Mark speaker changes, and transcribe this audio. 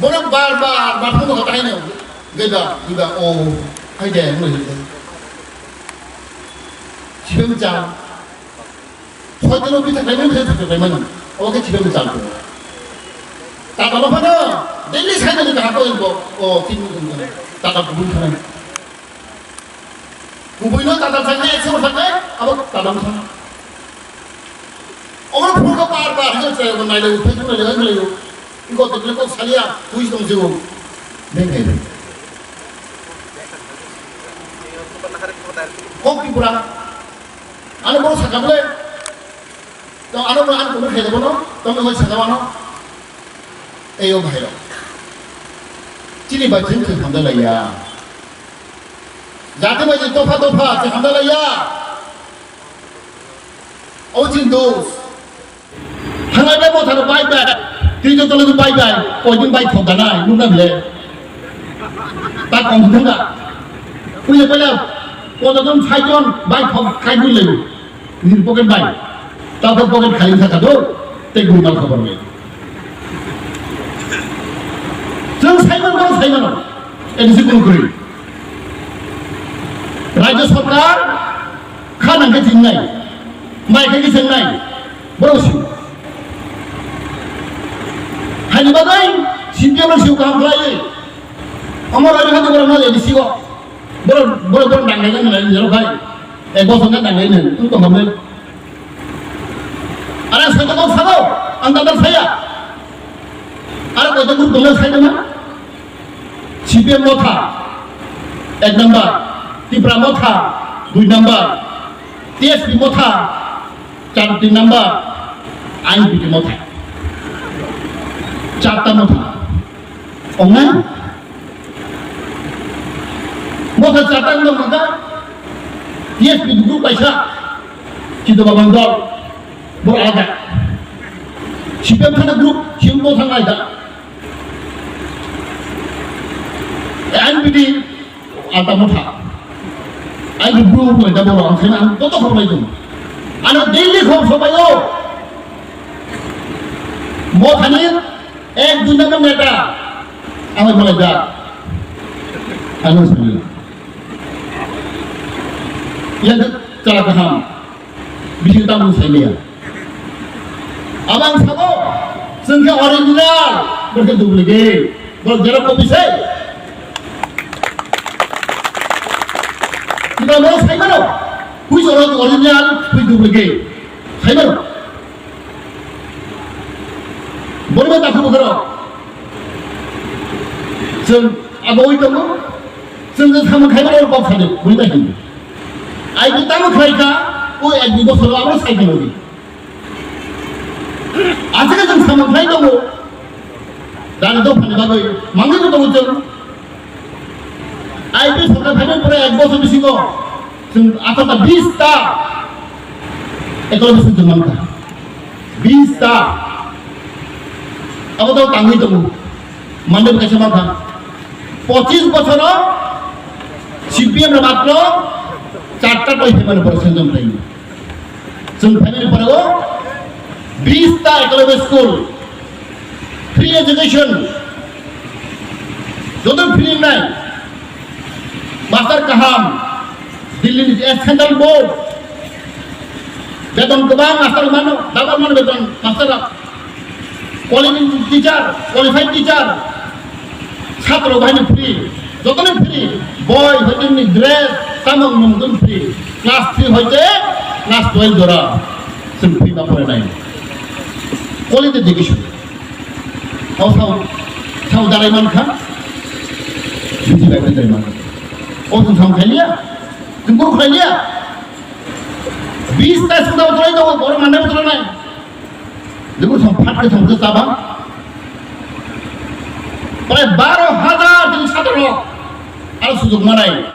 Speaker 1: Bọn bà không có tay nào gây ra ô hay đèn người chiếm chào thôi tôi biết thằng này mới thực về mình ô cái chiếm chào ta bảo nó nữa đến đi sai được cả tôi bộ ô tin ta đã cũng không cũng bây giờ ta phải nghe xem phải nghe à bác ta làm sao ông nó phun cái bar như thế này này được thế này được này 이거 어떻게 꼭 살이야 구이동 지고 내게 꼭 비구라 아는 뭐 사가블래 또 아는 뭐 아는 거 해야 되거든 또 뭐 사가와노 에요 봐요 지리 봐 진짜 한달라야 자ते 뭐 이제 도파 한달라야 어진도 하나도 못 하는 바이바ที่จะต้องรู้ใบใหญ่โอ้ยยิ่งใบของกันได้ลูกนั่นเลยตาของทั้งนั้นคุยไปแล้วพอจะต้องใช้ย้อนใบของใครไม่เลยนี่พวกกันใบตาพวกกันใครสักตัวเต็มดูมันขบวนเลยซึ่งใช้มันก็ใช้มันเอ็นซีกุลกุยราชสภาข้านั่งกันจริงไงไม่กันจริงไงบริสุทธิ์hari bagai simpiaman siu kaham kelai amar hari hati orang nale di siwa boleh dangai kan nale jero kai bos kan dangai nih itu tuh ngambil ada saya tahu sado antara saya ada kau tahu tuh saya mana simpiam motha ek number tipra motha 2 number TSP motha 4 number IPT motha চারটা মথা অঙ্গা মথা চারটা গুলো মথা TSP দুটো পয়সা কিন্তু বাবান দল বড় আলাদা CPM থানা গ্রুপ সিম মথা আলাদা আইনবিডি আলাদা মথা আইন গ্রুপ এটা বড় আছে না কত খবর পাইতো আর দিল্লি খবর সবাইও মথা নিয়ে एक दुनिया का बेटा हमें बोला जा हेलो सुनिए यह चला कहाँ बिजली तामू से लिया अब हम सबो संख्या ओरिजिनल बल्कि डुप्लीकेट बोल जरा कॉपी से kita mau saya mana kuis orang original kuis duplicate saya mana boleh tak aku bergerak? Sen agak itu mu, sen sama kaya orang bapa saja, boleh tak ini? Air kita mu kaya ka, oh air kita selalu orang saya lagi. Asalnya sen sama kaya itu mu, dan itu pandai bagai, mangga itu mu jen. Air itu sudah kaya pura air bos itu singo, sen atau tak 20 ta, itu lebih senjata mana? 20 ta. अब तो टांगी तो Monday में कैसे माथा 25 बच्चों ना CPM ने बात लो 4 टॉय फेमन पर संजम नहीं संग फैमिली पर वो 20 ता इकोनॉमिक स्कूल फ्री एजुकेशन जो तो फ्री नहीं मास्टर कहाम दिल्ली सेंट्रल बोर्ड बेतन कबां मास्टर मानो डबल मानो बेतन मास्टर qualified teacher ছাত্র বাহিনী ফ্রি যতনে ফ্রি বই হইতে ড্রেস সামগ্রী নতুন ফ্রি ক্লাস 3 হইতে ক্লাস 12 ধরা সব ফ্রি না পড়ে নাই কলেজে দেখিস সাউ দারাইমান খান বুঝি লাগবে দারাইমান ও তুমি সাম খাইলিয়া তুমি কোন খাইলিয়া 20 টা সুদা ধরে দাও বড় মানে ধরে নাই देखो संपाद के संग साबा प्राय 12,000 दिन छात्र और सुযোগ मानाय